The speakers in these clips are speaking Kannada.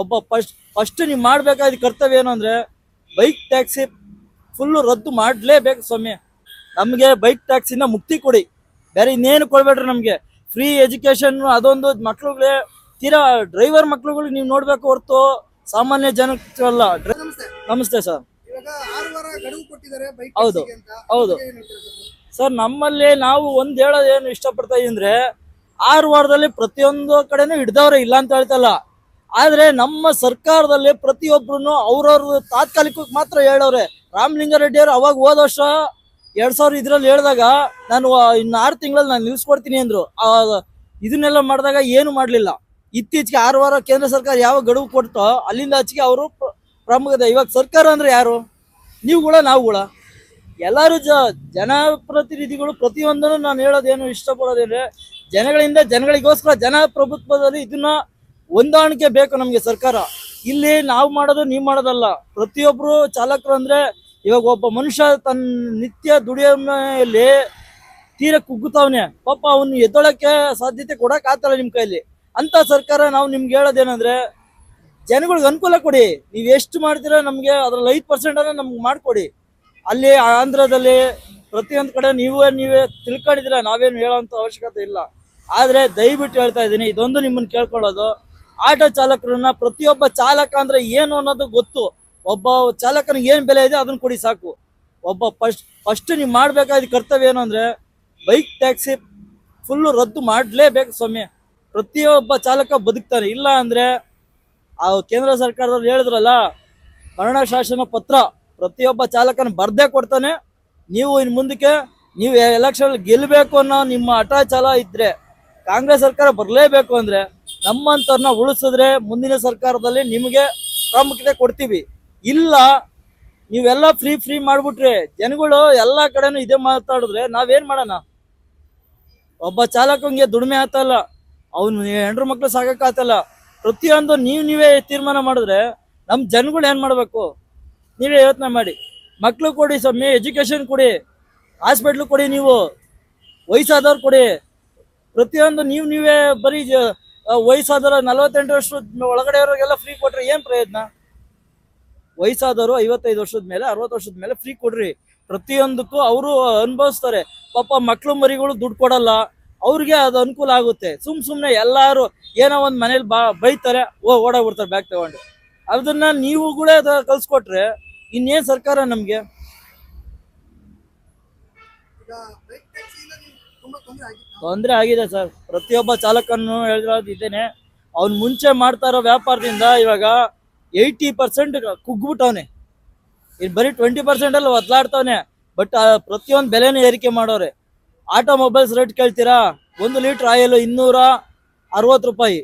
ಒಬ್ಬ ಫಸ್ಟ್ ನೀವು ಮಾಡಬೇಕಾದ ಕರ್ತವ್ಯ ಏನು ಅಂದರೆ ಬೈಕ್ ಟ್ಯಾಕ್ಸಿ ಫುಲ್ಲು ರದ್ದು ಮಾಡಲೇಬೇಕು ಸ್ವಾಮಿ. ನಮಗೆ ಬೈಕ್ ಟ್ಯಾಕ್ಸಿನ ಮುಕ್ತಿ ಕೊಡಿ, ಬೇರೆ ಇನ್ನೇನು ಕೊಡ್ಬೇಡ್ರಿ. ನಮಗೆ ಫ್ರೀ ಎಜುಕೇಶನ್ ಅದೊಂದು ಮಕ್ಳುಗಳೇ ತೀರಾ ಡ್ರೈವರ್ ಮಕ್ಳುಗಳು ನೀವು ನೋಡ್ಬೇಕು ಹೊರತು ಸಾಮಾನ್ಯ ಜನಕ್ಕಲ್ಲ. ನಮಸ್ತೆ. ನಮಸ್ತೆ ಸರ್. ಇವಾಗ 6 ವಾರ ಗಡುವು ಕೊಟ್ಟಿದ್ದಾರೆ ಬೈಕ್ ಹೌದು, ಟ್ಯಾಕ್ಸಿಗೆ ಅಂತ. ಹೌದು. ಅದ್ರ ಬಗ್ಗೆ ಏನ್ ಹೇಳ್ತೀರಾ ಸರ್? ಸರ್ ನಮ್ಮಲ್ಲಿ ನಾವು ಒಂದು ಹೇಳೋದೇನು ಇಷ್ಟಪಡ್ತಾ ಇದೀನಿ ಅಂದ್ರೆ 6 ವಾರದಲ್ಲಿ ಪ್ರತಿಯೊಂದು ಕಡೆನೂ ಹಿಡ್ದವ್ರೆ, ಇಲ್ಲ ಅಂತ ಹೇಳ್ತಲ್ಲ. ಆದ್ರೆ ನಮ್ಮ ಸರ್ಕಾರದಲ್ಲಿ ಪ್ರತಿಯೊಬ್ರು ಅವ್ರವ್ರ ತಾತ್ಕಾಲಿಕಕ್ಕೆ ಮಾತ್ರ ಹೇಳವ್ರೆ. ರಾಮಲಿಂಗಾರೆಡ್ಡಿ ಅವರು ಅವಾಗ ಹೋದ ವರ್ಷ 2000 ಇದ್ರಲ್ಲಿ ಹೇಳಿದಾಗ ನಾನು ಇನ್ನು 6 ತಿಂಗಳಲ್ಲಿ ನಾನು ನಿಲ್ಸ್ಕೊಡ್ತೀನಿ ಅಂದ್ರು. ಇದನ್ನೆಲ್ಲ ಮಾಡಿದಾಗ ಏನು ಮಾಡ್ಲಿಲ್ಲ. ಇತ್ತೀಚೆಗೆ 6 ವಾರ ಕೇಂದ್ರ ಸರ್ಕಾರ ಯಾವ ಗಡುವು ಕೊಡ್ತೋ ಅಲ್ಲಿಂದ ಆಚೆಗೆ ಅವರು ಪ್ರಮುಖತೆ. ಇವಾಗ ಸರ್ಕಾರ ಅಂದ್ರೆ ಯಾರು? ನೀವುಗಳ ನಾವುಗಳ ಎಲ್ಲರೂ ಜನಪ್ರತಿನಿಧಿಗಳು. ಪ್ರತಿಯೊಂದನ್ನು ನಾನು ಹೇಳೋದೇನು ಇಷ್ಟಪಡೋದೇನೆ ಜನಗಳಿಂದ ಜನಗಳಿಗೋಸ್ಕರ ಜನಪ್ರಭುತ್ವದಲ್ಲಿ ಇದನ್ನ ಹೊಂದಾಣಿಕೆ ಬೇಕು ನಮಗೆ ಸರ್ಕಾರ. ಇಲ್ಲಿ ನಾವು ಮಾಡೋದು ನೀವು ಮಾಡೋದಲ್ಲ. ಪ್ರತಿಯೊಬ್ರು ಚಾಲಕರು ಅಂದ್ರೆ ಇವಾಗ ಒಬ್ಬ ಮನುಷ್ಯ ತನ್ನ ನಿತ್ಯ ದುಡಿಮೆಯಲ್ಲಿ ತೀರ ಕುಗ್ಗುತ್ತವನೆ, ಪಾಪ ಅವನು ಎದ್ದೊಳಕ್ಕೆ ಸಾಧ್ಯತೆ ಕೊಡಕ್ ಆಗ್ತಲ್ಲ ನಿಮ್ ಕೈಲಿ. ಅಂತ ಸರ್ಕಾರ ನಾವು ನಿಮ್ಗೆ ಹೇಳೋದೇನಂದ್ರೆ ಜನಗಳಿಗೆ ಅನುಕೂಲ ಕೊಡಿ. ನೀವು ಎಷ್ಟು ಮಾಡ್ತೀರಾ ನಮಗೆ ಅದ್ರಲ್ಲಿ 5% ನಮ್ಗೆ ಮಾಡ್ಕೊಡಿ. ಅಲ್ಲಿ ಆಂಧ್ರದಲ್ಲಿ ಪ್ರತಿಯೊಂದು ಕಡೆ ನೀವೇ ತಿಳ್ಕೊಂಡಿದ್ದೀರಾ, ನಾವೇನು ಹೇಳೋಂಥ ಅವಶ್ಯಕತೆ ಇಲ್ಲ. ಆದರೆ ದಯವಿಟ್ಟು ಹೇಳ್ತಾ ಇದ್ದೀನಿ, ಇದೊಂದು ನಿಮ್ಮನ್ನು ಕೇಳ್ಕೊಳ್ಳೋದು, ಆಟೋ ಚಾಲಕರನ್ನ ಪ್ರತಿಯೊಬ್ಬ ಚಾಲಕ ಅಂದ್ರೆ ಏನು ಅನ್ನೋದು ಗೊತ್ತು. ಒಬ್ಬ ಚಾಲಕನಿಗೆ ಏನು ಬೆಲೆ ಇದೆ ಅದನ್ನ ಕೊಡಿ ಸಾಕು. ಒಬ್ಬ ಫಸ್ಟ್ ನೀವು ಮಾಡಬೇಕಾದ ಕರ್ತವ್ಯ ಏನು ಅಂದರೆ ಬೈಕ್ ಟ್ಯಾಕ್ಸಿ ಫುಲ್ಲು ರದ್ದು ಮಾಡಲೇಬೇಕು ಸ್ವಾಮಿ. ಪ್ರತಿಯೊಬ್ಬ ಚಾಲಕ ಬದುಕ್ತಾನೆ. ಇಲ್ಲ ಅಂದರೆ ಆ ಕೇಂದ್ರ ಸರ್ಕಾರದವ್ರು ಹೇಳಿದ್ರಲ್ಲ, ಮರಣ ಶಾಸನ ಪತ್ರ ಪ್ರತಿಯೊಬ್ಬ ಚಾಲಕನ ಬರ್ದೇ ಕೊಡ್ತಾನೆ. ನೀವು ಇನ್ನು ಮುಂದಕ್ಕೆ ನೀವು ಎಲೆಕ್ಷನ್ ಗೆಲ್ಲಬೇಕು ಅನ್ನೋ ನಿಮ್ಮ ಹಠ ಛಲ ಇದ್ರೆ ಕಾಂಗ್ರೆಸ್ ಸರ್ಕಾರ ಬರಲೇಬೇಕು ಅಂದರೆ ನಮ್ಮಂಥವ್ರನ್ನ ಉಳಿಸಿದ್ರೆ ಮುಂದಿನ ಸರ್ಕಾರದಲ್ಲಿ ನಿಮಗೆ ಪ್ರಾಮುಖ್ಯತೆ ಕೊಡ್ತೀವಿ. ಇಲ್ಲ ನೀವೆಲ್ಲ ಫ್ರೀ ಮಾಡಿಬಿಟ್ರೆ ಜನಗಳು ಎಲ್ಲ ಕಡೆನೂ ಇದೇ ಮಾತಾಡಿದ್ರೆ ನಾವೇನು ಮಾಡೋಣ? ಒಬ್ಬ ಚಾಲಕಂಗೆ ದುಡಿಮೆ ಆಗ್ತಲ್ಲ, ಅವನು ಹೆಂಡ್ರು ಮಕ್ಳು ಸಾಕಾಗ್ತಲ್ಲ. ಪ್ರತಿಯೊಂದು ನೀವೇ ತೀರ್ಮಾನ ಮಾಡಿದ್ರೆ ನಮ್ಮ ಜನಗಳು ಏನು ಮಾಡಬೇಕು? ನೀವೇ ಯೋಚನೆ ಮಾಡಿ. ಮಕ್ಳು ಕೊಡಿ ಸ್ವಾಮಿ, ಎಜುಕೇಶನ್ ಕೊಡಿ, ಹಾಸ್ಪಿಟ್ಲು ಕೊಡಿ, ನೀವು ವಯಸ್ಸಾದವ್ರು ಕೊಡಿ. ಪ್ರತಿಯೊಂದು ನೀವೇ ಬರೀ ವಯಸ್ಸಾದವರು 48 ವರ್ಷದ ಒಳಗಡೆಯವ್ರಿಗೆಲ್ಲ ಫ್ರೀ ಕೊಟ್ರೆ ಏನು ಪ್ರಯೋಜನ? ವಯಸ್ಸಾದವರು 55 ವರ್ಷದ ಮೇಲೆ 60 ವರ್ಷದ ಮೇಲೆ ಫ್ರೀ ಕೊಡ್ರಿ. ಪ್ರತಿಯೊಂದಕ್ಕೂ ಅವರು ಅನುಭವಿಸ್ತಾರೆ. ಪಾಪ ಮಕ್ಳು ಮರಿಗಳು ದುಡ್ಡು ಕೊಡಲ್ಲ, ಅವ್ರಿಗೆ ಅದು ಅನುಕೂಲ ಆಗುತ್ತೆ. ಸುಮ್ಮನೆ ಎಲ್ಲರೂ ಏನೋ ಒಂದು ಮನೇಲಿ ಬೈತಾರೆ, ಓಡಾಗ್ಬಿಡ್ತಾರೆ ಬ್ಯಾಗ್ ತಗೊಂಡು. ಅದನ್ನ ನೀವುಗಳೇ ಕಲ್ಸ್ಕೊಟ್ರೆ ಇನ್ನೇನು ಸರ್ಕಾರ ನಮಗೆ? ಈಗ ಬೈಕ್ ಟ್ಯಾಕ್ಸಿಯಿಂದ ನೀವು ತುಂಬಾ ತೊಂದರೆ ಆಗಿದೆ ಸರ್. ಪ್ರತಿಯೊಬ್ಬ ಚಾಲಕನ್ನು ಹೇಳಿರೋದು ಇದ್ದೇನೆ, ಅವ್ನು ಮುಂಚೆ ಮಾಡ್ತಾ ಇರೋ ವ್ಯಾಪಾರದಿಂದ ಇವಾಗ 80% ಕುಗ್ಬಿಟ್ಟವನೆ. ಇನ್ನು ಬರೀ 20% ಅಲ್ಲಿ ಒದ್ಲಾಡ್ತವನೆ. ಬಟ್ ಪ್ರತಿಯೊಂದು ಬೆಲೆನೂ ಏರಿಕೆ ಮಾಡೋರೆ. ಆಟೋಮೊಬೈಲ್ಸ್ ರೇಟ್ ಕೇಳ್ತೀರಾ? 1 ಲೀಟ್ರ್ ಆಯಿಲ್ 260 ರೂಪಾಯಿ.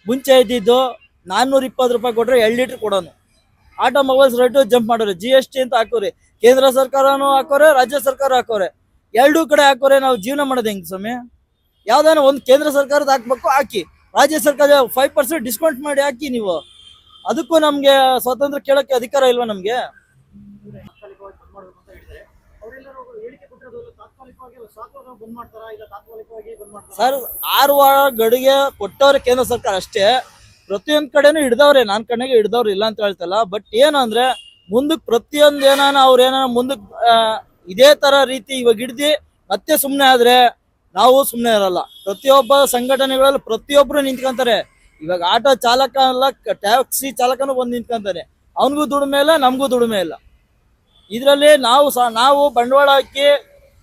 ಮುಂಚೆ ಇದ್ದಿದ್ದು 420 ರೂಪಾಯಿ ಕೊಟ್ಟರೆ 2 ಲೀಟ್ರ್ ಕೊಡೋನು. ಆಟೋಮೊಬೈಲ್ಸ್ ರೇಟು ಜಂಪ್ ಮಾಡೋರೆ. GST ಅಂತ ಹಾಕೋರಿ, ಕೇಂದ್ರ ಸರ್ಕಾರನೂ ಹಾಕೋರೆ, ರಾಜ್ಯ ಸರ್ಕಾರ ಹಾಕೋರೆ, ಎರಡೂ ಕಡೆ ಹಾಕೋರೆ. ನಾವು ಜೀವನ ಮಾಡೋದು ಹೆಂಗೆ ಸ್ವಾಮಿ? ಯಾವ್ದಾನ ಒಂದು ಕೇಂದ್ರ ಸರ್ಕಾರದ ಹಾಕ್ಬೇಕು, ಹಾಕಿ. ರಾಜ್ಯ ಸರ್ಕಾರ 5% ಡಿಸ್ಕೌಂಟ್ ಮಾಡಿ ಹಾಕಿ. ನೀವು ಅದಕ್ಕೂ ನಮಗೆ ಸ್ವಾತಂತ್ರ್ಯ ಕೇಳೋಕ್ಕೆ ಅಧಿಕಾರ ಇಲ್ವಾ ನಮಗೆ? ಸರ್ 6 ವಾರ ಗಡುಗೆ ಕೊಟ್ಟವ್ರೆ ಕೇಂದ್ರ ಸರ್ಕಾರ ಅಷ್ಟೇ. ಪ್ರತಿಯೊಂದು ಕಡೆನೂ ಹಿಡ್ದವ್ರೆ, ನಾನು ಕಣ್ಣಿಗೆ ಹಿಡ್ದವ್ರು ಇಲ್ಲ ಅಂತ ಹೇಳ್ತಲ್ಲ. ಬಟ್ ಏನು ಅಂದ್ರೆ ಮುಂದಕ್ಕೆ ಪ್ರತಿಯೊಂದು ಅವ್ರು ಮುಂದಕ್ಕೆ ಇದೇ ತರ ರೀತಿ ಇವಾಗ ಹಿಡ್ದು ಮತ್ತೆ ಸುಮ್ಮನೆ ಆದ್ರೆ ನಾವು ಸುಮ್ಮನೆ ಇರಲ್ಲ. ಪ್ರತಿಯೊಬ್ಬ ಸಂಘಟನೆಗಳಲ್ಲಿ ಪ್ರತಿಯೊಬ್ರು ನಿಂತ್ಕೊಂತಾರೆ. ಇವಾಗ ಆಟೋ ಚಾಲಕ ಅಲ್ಲ, ಟ್ಯಾಕ್ಸಿ ಚಾಲಕನು ಬಂದು ನಿಂತ್ಕೊಂತಾನೆ. ಅವನಿಗೂ ದುಡಿಮೆ ಇಲ್ಲ, ನಮಗೂ ದುಡಿಮೆ ಇಲ್ಲ. ಇದರಲ್ಲಿ ನಾವು ಬಂಡವಾಳ ಹಾಕಿ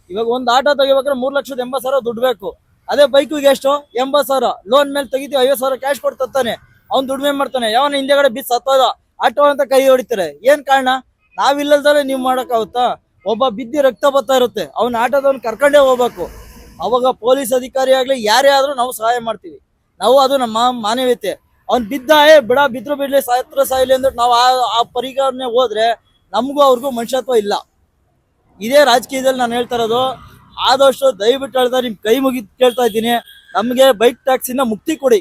ಇವಾಗ ಒಂದು ಆಟೋ ತೆಗಿಬೇಕಾದ್ರೆ 3,80,000 ದುಡ್ಡು ಬೇಕು. ಅದೇ ಬೈಕಿಗೆ ಎಷ್ಟು? 80,000 ಲೋನ್ ಮೇಲೆ ತೆಗಿತೀವಿ, 50,000 ಕ್ಯಾಶ್ ಕೊಡ್ತಾನೆ. ಅವ್ನು ದುಡಿಮೆ ಮಾಡ್ತಾನೆ. ಯಾವನ ಹಿಂದೆಗಡೆ ಬಿದ್ದು ಸತ್ತೋದ ಆಟೋ ಅಂತ ಕೈ ಹೊಡಿತಾರೆ. ಏನ್ ಕಾರಣ? ನಾವಿಲ್ಲದಲ್ಲೇ ನೀವು ಮಾಡೋಕ್ಕಾಗುತ್ತಾ? ಒಬ್ಬ ಬಿದ್ದಿ ರಕ್ತ ಬರ್ತಾ ಇರುತ್ತೆ, ಅವ್ನ ಆಟೋದವ್ನು ಕರ್ಕೊಂಡೇ ಹೋಗ್ಬೇಕು. ಅವಾಗ ಪೊಲೀಸ್ ಅಧಿಕಾರಿ ಆಗ್ಲಿ ಯಾರೇ ಆದ್ರೂ ನಾವು ಸಹಾಯ ಮಾಡ್ತೀವಿ. ನಾವು ಅದು ನಮ್ಮ ಮಾನವೀಯತೆ. ಅವ್ನು ಬಿದ್ರು ಬಿಡ್ಲಿ, ಸಾಯಲಿ ಅಂದ್ರೆ ನಾವು ಆ ಪರಿಗಣನೆ ಹೋದ್ರೆ ನಮಗೂ ಅವ್ರಿಗೂ ಮನುಷ್ಯತ್ವ ಇಲ್ಲ. ಇದೇ ರಾಜಕೀಯದಲ್ಲಿ ನಾನು ಹೇಳ್ತಾ ಇರೋದು. ಆದಷ್ಟು ದಯವಿಟ್ಟು ಹೇಳ್ತಾ ನಿಮ್ ಕೈ ಮುಗಿದು ಕೇಳ್ತಾ ಇದ್ದೀನಿ, ನಮಗೆ ಬೈಕ್ ಟ್ಯಾಕ್ಸಿನ ಮುಕ್ತಿ ಕೊಡಿ,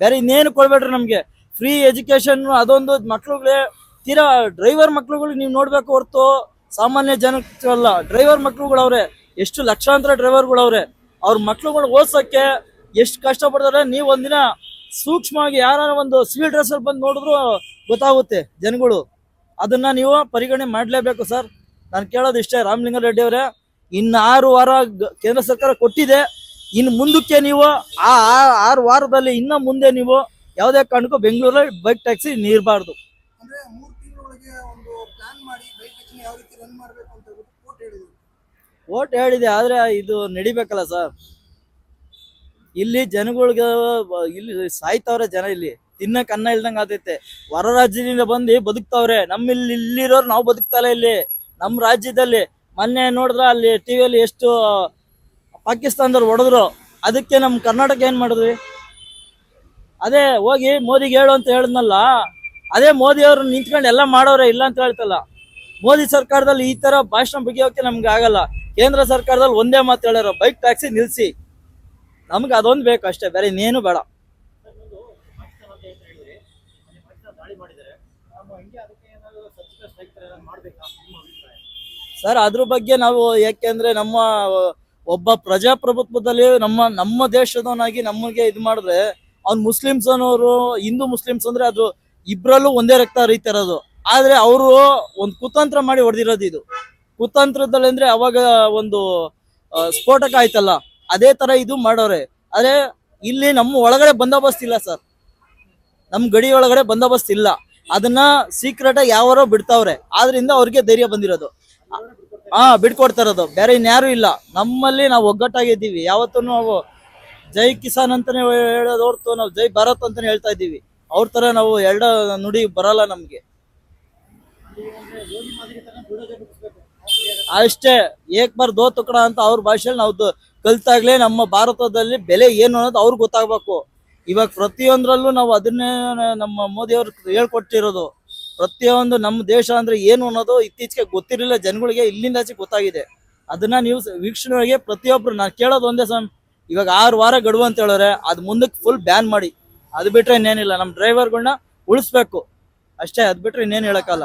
ಬೇರೆ ಇನ್ನೇನು ಕೊಡ್ಬೇಡ್ರಿ. ನಮಗೆ ಫ್ರೀ ಎಜುಕೇಶನ್ ಅದೊಂದು ಮಕ್ಳುಗಳೇ ತೀರಾ ಡ್ರೈವರ್ ಮಕ್ಳುಗಳು ನೀವು ನೋಡ್ಬೇಕು ಹೊರತು ಸಾಮಾನ್ಯ ಜನಕ್ಕಲ್ಲ. ಡ್ರೈವರ್ ಮಕ್ಳುಗಳವ್ರೆ, ಎಷ್ಟು ಲಕ್ಷಾಂತರ ಡ್ರೈವರ್ಗಳವ್ರೆ. ಅವ್ರ ಮಕ್ಳುಗಳು ಓದ್ಸೋಕ್ಕೆ ಎಷ್ಟು ಕಷ್ಟಪಡ್ತಾರೆ. ನೀವು ಒಂದಿನ ಸೂಕ್ಷ್ಮವಾಗಿ ಯಾರ ಒಂದು ಸಿವಿಲ್ ಡ್ರೆಸ್ ಅಲ್ಲಿ ಬಂದು ನೋಡಿದ್ರು ಗೊತ್ತಾಗುತ್ತೆ ಜನಗಳು. ಅದನ್ನ ನೀವು ಪರಿಗಣನೆ ಮಾಡಲೇಬೇಕು ಸರ್. ನಾನು ಕೇಳೋದು ಇಷ್ಟೇ, ರಾಮಲಿಂಗಾರೆಡ್ಡಿ ಅವರೇ, ಇನ್ನು 6 ವಾರ ಕೇಂದ್ರ ಸರ್ಕಾರ ಕೊಟ್ಟಿದೆ. ಇನ್ನು ಮುಂದಕ್ಕೆ ನೀವು ಆ 6 ವಾರದಲ್ಲಿ ಇನ್ನ ಮುಂದೆ ನೀವು ಯಾವುದೇ ಕಾರಣಕ್ಕೂ ಬೆಂಗಳೂರಲ್ಲಿ ಬೈಕ್ ಟ್ಯಾಕ್ಸಿ ನೀರಬಾರ್ದು. ಅಂದ್ರೆ 3 ತಿಂಗಳೊಳಗೆ ಒಂದು ಪ್ಲಾನ್ ಮಾಡಿ ಬೈಕ್ ಟ್ಯಾಕ್ಸಿನ ಯಾವ ರೀತಿ ರನ್ ಮಾಡಬೇಕು ಅಂತ ಹೇಳ್ಬಿಟ್ಟು ಕೋರ್ಟ್ ಹೇಳಿದ್ರು. ಓಟ್ ಹೇಳಿದೆ, ಆದ್ರೆ ಇದು ನಡಿಬೇಕಲ್ಲ ಸರ್. ಇಲ್ಲಿ ಜನಗಳಿಗೆ ಇಲ್ಲಿ ಸಾಯ್ತವ್ರೆ ಜನ, ಇಲ್ಲಿ ತಿನ್ನಕ್ ಅನ್ನ ಇಲ್ದಂಗ ಆತೈತೆ. ಹೊರ ರಾಜ್ಯದಿಂದ ಬಂದು ಬದುಕ್ತವ್ರೆ. ನಮ್ಮಲ್ಲಿ ಇಲ್ಲಿರೋರು ನಾವು ಬದುಕ್ತಲ್ಲ ಇಲ್ಲಿ ನಮ್ಮ ರಾಜ್ಯದಲ್ಲಿ. ಮೊನ್ನೆ ನೋಡಿದ್ರ ಅಲ್ಲಿ ಟಿವಿಯಲ್ಲಿ ಎಷ್ಟು ಪಾಕಿಸ್ತಾನದವ್ರು ಹೊಡೆದ್ರು, ಅದಕ್ಕೆ ನಮ್ಮ ಕರ್ನಾಟಕ ಏನ್ ಮಾಡಿದ್ವಿ? ಅದೇ ಹೋಗಿ ಮೋದಿಗೆ ಹೇಳು ಅಂತ ಹೇಳಿದ್ನಲ್ಲ, ಅದೇ ಮೋದಿ ಅವರು ನಿಂತ್ಕೊಂಡು ಎಲ್ಲ ಮಾಡೋರೆ, ಇಲ್ಲ ಅಂತ ಹೇಳ್ತಲ್ಲ. ಮೋದಿ ಸರ್ಕಾರದಲ್ಲಿ ಈ ತರ ಭಾಷಣ ಬಗೆಯೋಕೆ ನಮ್ಗೆ ಆಗಲ್ಲ. ಕೇಂದ್ರ ಸರ್ಕಾರದಲ್ಲಿ ಒಂದೇ ಮಾತು ಹೇಳ್ಯಾರ, ಬೈಕ್ ಟ್ಯಾಕ್ಸಿ ನಿಲ್ಸಿ. ನಮ್ಗೆ ಅದೊಂದು ಬೇಕು ಅಷ್ಟೇ, ಬೇರೆ ಇನ್ನೇನು ಬೇಡ. ಸರ್ ಅದ್ರ ಬಗ್ಗೆ ನಾವು ಯಾಕೆಂದ್ರೆ ನಮ್ಮ ಒಬ್ಬ ಪ್ರಜಾಪ್ರಭುತ್ವದಲ್ಲಿ ನಮ್ಮ ದೇಶದವನಾಗಿ ನಮಗೆ ಇದು ಮಾಡಿದ್ರೆ, ಅವ್ನು ಮುಸ್ಲಿಮ್ಸ್ ಅನ್ನೋರು, ಹಿಂದೂ ಮುಸ್ಲಿಮ್ಸ್ ಅಂದ್ರೆ ಅದು ಇಬ್ರಲ್ಲೂ ಒಂದೇ ರಕ್ತ ಹರಿತಿರೋದು. ಆದ್ರೆ ಅವರು ಒಂದು ಕುತಂತ್ರ ಮಾಡಿ ಹೊಡೆದಿರೋದು. ಇದು ಕುತಂತ್ರದಲ್ಲಿ ಅಂದ್ರೆ ಅವಾಗ ಒಂದು ಸ್ಫೋಟಕ ಆಯ್ತಲ್ಲ, ಅದೇ ತರ ಇದು ಮಾಡೋರೆ. ಆದ್ರೆ ಇಲ್ಲಿ ನಮ್ಮ ಒಳಗಡೆ ಬಂದೋಬಸ್ತ್ ಇಲ್ಲ ಸರ್, ನಮ್ ಗಡಿ ಒಳಗಡೆ ಬಂದೋಬಸ್ತ್ ಇಲ್ಲ. ಅದನ್ನ ಸೀಕ್ರೆಟ್ ಆಗಿ ಯಾವಾರೋ ಬಿಡ್ತಾವ್ರೆ, ಆದ್ರಿಂದ ಅವ್ರಿಗೆ ಧೈರ್ಯ ಬಂದಿರೋದು. ಬಿಡ್ಕೊಡ್ತಾ ಇರೋದು, ಬೇರೆ ಇನ್ಯಾರು ಇಲ್ಲ. ನಮ್ಮಲ್ಲಿ ನಾವು ಒಗ್ಗಟ್ಟಾಗಿದ್ದೀವಿ. ಯಾವತ್ತೂ ನಾವು ಜೈ ಕಿಸಾನ್ ಅಂತಾನೆ ಹೇಳೋದು ಹೊರ್ತು ನಾವು ಜೈ ಭಾರತ್ ಅಂತಾನೆ ಹೇಳ್ತಾ ಇದ್ದೀವಿ. ಅವ್ರ ತರ ನಾವು ಎರಡ ನುಡಿ ಬರಲ್ಲ ನಮ್ಗೆ. ಅಷ್ಟೇ, ಏಕ್ ಬಾರ್ ದೋ ತುಕಡ ಅಂತ ಅವ್ರ ಭಾಷೆಯಲ್ಲಿ ನಾವು ಕಲ್ತಾಗ್ಲೇ ನಮ್ಮ ಭಾರತದಲ್ಲಿ ಬೆಲೆ ಏನು ಅನ್ನೋದು ಅವ್ರಿಗೆ ಗೊತ್ತಾಗ್ಬೇಕು. ಇವಾಗ ಪ್ರತಿಯೊಂದ್ರಲ್ಲೂ ನಾವು ಅದನ್ನೇ ನಮ್ಮ ಮೋದಿ ಅವರು ಹೇಳ್ಕೊಟ್ಟಿರೋದು. ಪ್ರತಿಯೊಂದು ನಮ್ಮ ದೇಶ ಅಂದ್ರೆ ಏನು ಅನ್ನೋದು ಇತ್ತೀಚೆಗೆ ಗೊತ್ತಿರಲಿಲ್ಲ ಜನಗಳಿಗೆ, ಇಲ್ಲಿಂದಾಚೆ ಗೊತ್ತಾಗಿದೆ. ಅದನ್ನ ನೀವು ವೀಕ್ಷಣೆಗೆ ಪ್ರತಿಯೊಬ್ರು ನಾನು ಕೇಳೋದು ಒಂದೇ ಸಮ್, ಇವಾಗ 6 ವಾರ ಗಡುವು ಅಂತ ಹೇಳೋರೆ, ಅದ್ ಮುಂದಕ್ಕೆ ಫುಲ್ ಬ್ಯಾನ್ ಮಾಡಿ. ಅದು ಬಿಟ್ರೆ ಇನ್ನೇನಿಲ್ಲ, ನಮ್ಮ ಡ್ರೈವರ್ಗಳನ್ನ ಉಳಿಸ್ಬೇಕು ಅಷ್ಟೇ. ಅದ್ ಬಿಟ್ರೆ ಇನ್ನೇನು ಹೇಳಕ್ಕಲ್ಲ.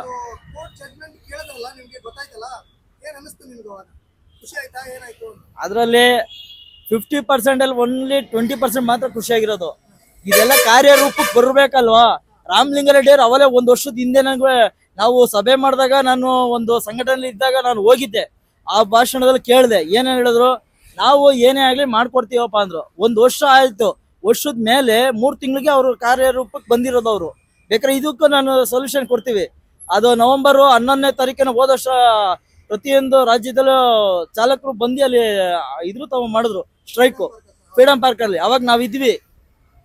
ಕೋರ್ಟ್ ಜಡ್ಜ್ಮೆಂಟ್ ಕೇಳಿದ್ರಲ್ಲ, ನಿಮ್ಗೆ ಗೊತ್ತಾಯ್ತಲ್ಲ, ಏನ್ ಅನಿಸ್ತು ನಿಮ್ಗೆ ಅವಾಗ? ಖುಷಿ ಆಯ್ತಾ? ಏನಾಯ್ತು? ಅದರಲ್ಲಿ 50% ಅಲ್ಲಿ ಓನ್ಲಿ 20% ಮಾತ್ರ ಖುಷಿಯಾಗಿರೋದು. ಇದೆಲ್ಲ ಕಾರ್ಯರೂಪಕ್ಕೆ ಬರ್ಬೇಕಲ್ವಾ? ರಾಮಲಿಂಗಾರೆಡ್ಡಿ ಅವರು ಅವಲೇ 1 ವರ್ಷದ ಹಿಂದೆ ನಾವು ಸಭೆ ಮಾಡಿದಾಗ, ನಾನು ಒಂದು ಸಂಘಟನೆಯಲ್ಲಿ ಇದ್ದಾಗ ನಾನು ಹೋಗಿದ್ದೆ. ಆ ಭಾಷಣದಲ್ಲಿ ಕೇಳಿದೆ, ಏನೇನು ಹೇಳಿದ್ರು, ನಾವು ಏನೇ ಆಗ್ಲಿ ಮಾಡ್ಕೊಡ್ತೀವಪ್ಪ ಅಂದ್ರು. 1 ವರ್ಷ ಆಯ್ತು, ವರ್ಷದ ಮೇಲೆ 3 ತಿಂಗಳಿಗೆ ಅವರು ಕಾರ್ಯರೂಪಕ್ಕೆ ಬಂದಿರೋದು. ಅವರು ಬೇಕಾದ್ರೆ ಇದಕ್ಕೂ ನಾನು ಸೊಲ್ಯೂಷನ್ ಕೊಡ್ತೀವಿ. ಅದು ನವೆಂಬರ್ 11ನೇ ತಾರೀಕಿನ ಹೋದ ವರ್ಷ ಪ್ರತಿಯೊಂದು ರಾಜ್ಯದಲ್ಲೂ ಚಾಲಕರು ಬಂದು ಅಲ್ಲಿ ಇದ್ರು ಮಾಡಿದ್ರು ಸ್ಟ್ರೈಕು ಫ್ರೀಡಂ ಪಾರ್ಕ್ ಅಲ್ಲಿ. ಅವಾಗ ನಾವಿದ್ವಿ.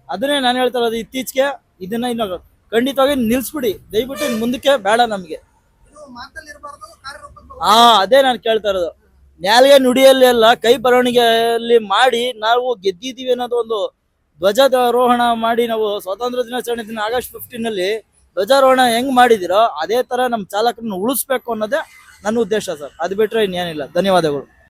ಅದನ್ನೇ ನಾನು ಹೇಳ್ತಾ ಇರೋದು, ಇತ್ತೀಚೆಗೆ ಇದನ್ನ ಇನ್ನು ಖಂಡಿತವಾಗಿ ನಿಲ್ಸ್ಬಿಡಿ ದಯವಿಟ್ಟು. ಮುಂದಕ್ಕೆ ಬೇಡ ನಮ್ಗೆ. ಇದು ಮಾತಲ್ಲಿ ಇರಬಾರ್ದು, ಕಾರ್ಯರೂಪಕ್ಕೆ ಅದೇ ನಾನು ಕೇಳ್ತಾ ಇರೋದು. ನ್ಯಾಯ ನುಡಿಯಲ್ಲಿ ಎಲ್ಲ ಕೈ ಬರವಣಿಗೆಯಲ್ಲಿ ಮಾಡಿ ನಾವು ಗೆದ್ದಿದ್ದೀವಿ ಅನ್ನೋದು ಒಂದು ಧ್ವಜಾರೋಹಣ ಮಾಡಿ, ನಾವು ಸ್ವಾತಂತ್ರ್ಯ ದಿನಾಚರಣೆ ದಿನ ಆಗಸ್ಟ್ 15 ಧ್ವಜಾರೋಹಣ ಹೆಂಗ್ ಮಾಡಿದಿರೋ ಅದೇ ತರ ನಮ್ಮ ಚಾಲಕರನ್ನ ಉಳಿಸ್ಬೇಕು ಅನ್ನೋದೇ ನನ್ನ ಉದ್ದೇಶ ಸರ್. ಅದು ಬಿಟ್ರೆ ಇನ್ನೇನಿಲ್ಲ. ಧನ್ಯವಾದಗಳು.